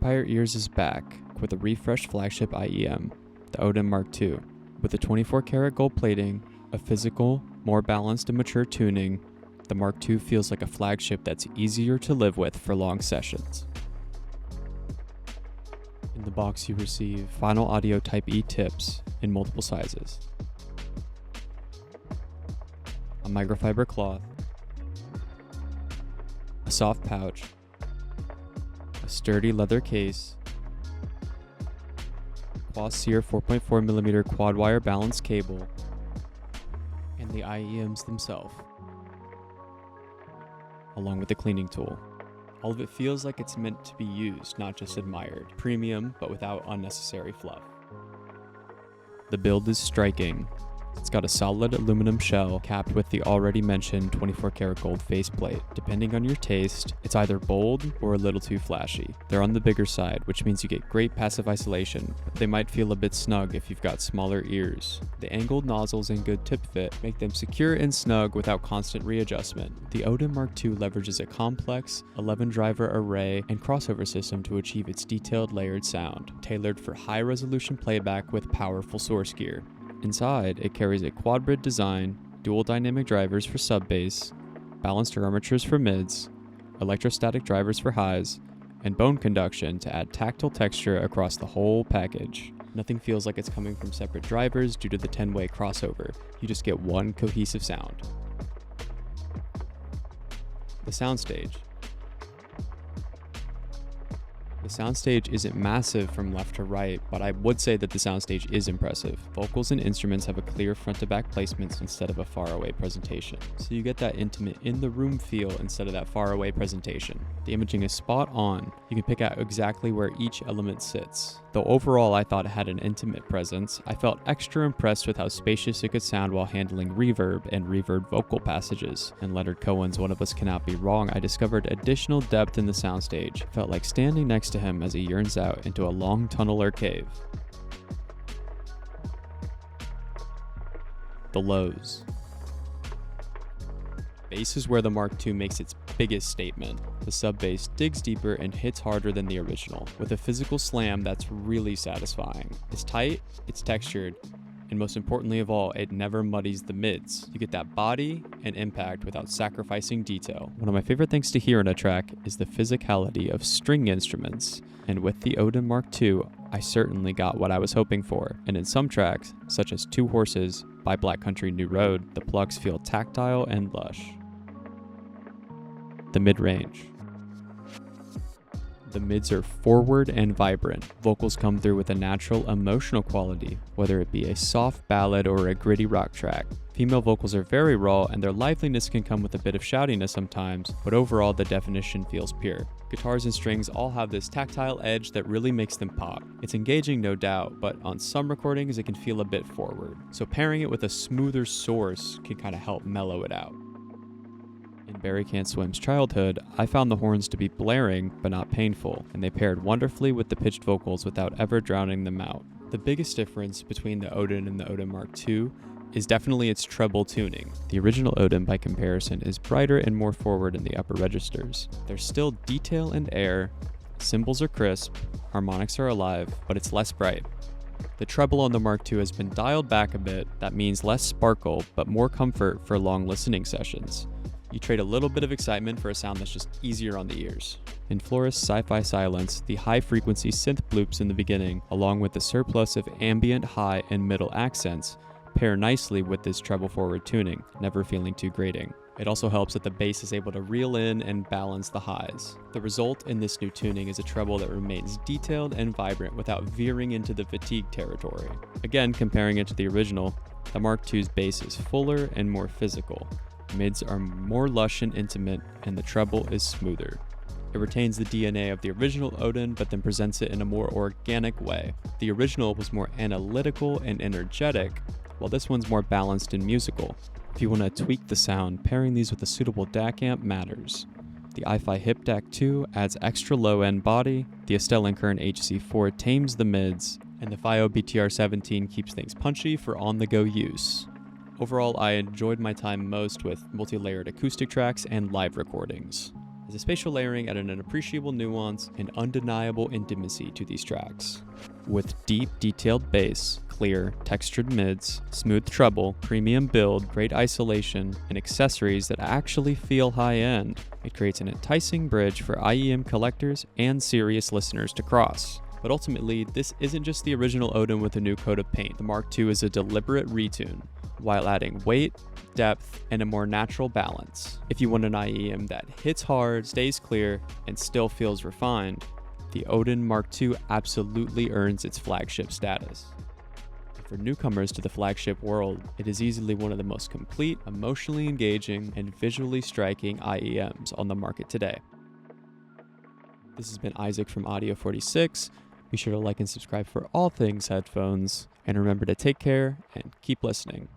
Vampire Ears is back with a refreshed flagship IEM, the Odin Mark II. With a 24-karat gold plating, a physical, more balanced and mature tuning, the Mark II feels like a flagship that's easier to live with for long sessions. In the box you receive final audio Type E tips in multiple sizes, a microfiber cloth, a soft pouch, a sturdy leather case, Quasir 4.4mm quad wire balanced cable, and the IEMs themselves, along with the cleaning tool. All of it feels like it's meant to be used, not just admired. Premium, but without unnecessary fluff. The build is striking. It's got a solid aluminum shell capped with the already mentioned 24-karat gold faceplate. Depending on your taste, it's either bold or a little too flashy. They're on the bigger side, which means you get great passive isolation, but they might feel a bit snug if you've got smaller ears. The angled nozzles and good tip fit make them secure and snug without constant readjustment. The Odin Mark II leverages a complex 11-driver array and crossover system to achieve its detailed layered sound, tailored for high-resolution playback with powerful source gear. Inside, it carries a quad-brid design, dual dynamic drivers for sub-bass, balanced armatures for mids, electrostatic drivers for highs, and bone conduction to add tactile texture across the whole package. Nothing feels like it's coming from separate drivers due to the 10-way crossover. You just get one cohesive sound. The Soundstage. The Soundstage isn't massive from left to right, but I would say that the Soundstage is impressive. Vocals and instruments have a clear front-to-back placements instead of a far-away presentation, so you get that intimate in-the-room feel instead of that far-away presentation. The imaging is spot on. You can pick out exactly where each element sits. Though overall I thought it had an intimate presence, I felt extra impressed with how spacious it could sound while handling reverb and reverb vocal passages. In Leonard Cohen's One of Us Cannot Be Wrong, I discovered additional depth in the Soundstage. It felt like standing next to him as he yearns out into a long tunnel or cave. The lows. Bass is where the Mark II makes its biggest statement. The sub-bass digs deeper and hits harder than the original, with a physical slam that's really satisfying. It's tight, it's textured, and most importantly of all, it never muddies the mids. You get that body and impact without sacrificing detail. One of my favorite things to hear in a track is the physicality of string instruments, and with the Odin Mark II, I certainly got what I was hoping for. And in some tracks, such as Two Horses by Black Country New Road, the plucks feel tactile and lush. The mid-range. The mids are forward and vibrant. Vocals come through with a natural emotional quality, whether it be a soft ballad or a gritty rock track. Female vocals are very raw and their liveliness can come with a bit of shoutiness sometimes, but overall the definition feels pure. Guitars and strings all have this tactile edge that really makes them pop. It's engaging, no doubt, but on some recordings it can feel a bit forward. So pairing it with a smoother source can kind of help mellow it out. In Barry Can't Swim's Childhood, I found the horns to be blaring but not painful, and they paired wonderfully with the pitched vocals without ever drowning them out. The biggest difference between the Odin and the Odin Mark II is definitely its treble tuning. The original Odin, by comparison, is brighter and more forward in the upper registers. There's still detail and air, cymbals are crisp, harmonics are alive, but it's less bright. The treble on the Mark II has been dialed back a bit. That means less sparkle, but more comfort for long listening sessions. You trade a little bit of excitement for a sound that's just easier on the ears. In Florist's Sci-Fi Silence, the high-frequency synth bloops in the beginning, along with the surplus of ambient high and middle accents, pair nicely with this treble-forward tuning, never feeling too grating. It also helps that the bass is able to reel in and balance the highs. The result in this new tuning is a treble that remains detailed and vibrant without veering into the fatigue territory. Again, comparing it to the original, the Mark II's bass is fuller and more physical. Mids are more lush and intimate, and the treble is smoother. It retains the DNA of the original Odin, but then presents it in a more organic way. The original was more analytical and energetic, while this one's more balanced and musical. If you want to tweak the sound, pairing these with a suitable DAC amp matters. The iFi Hip DAC 2 adds extra low-end body, the Estelle & Kern HC4 tames the mids, and the FiO BTR17 keeps things punchy for on-the-go use. Overall, I enjoyed my time most with multi-layered acoustic tracks and live recordings. as a spatial layering added an appreciable nuance and undeniable intimacy to these tracks. With deep, detailed bass, clear, textured mids, smooth treble, premium build, great isolation, and accessories that actually feel high-end, it creates an enticing bridge for IEM collectors and serious listeners to cross. But ultimately, this isn't just the original Odin with a new coat of paint. The Mark II is a deliberate retune, while adding weight, depth, and a more natural balance. If you want an IEM that hits hard, stays clear, and still feels refined, the Odin Mark II absolutely earns its flagship status. For newcomers to the flagship world, it is easily one of the most complete, emotionally engaging, and visually striking IEMs on the market today. This has been Isaac from Audio 46. Be sure to like and subscribe for all things headphones, and remember to take care and keep listening.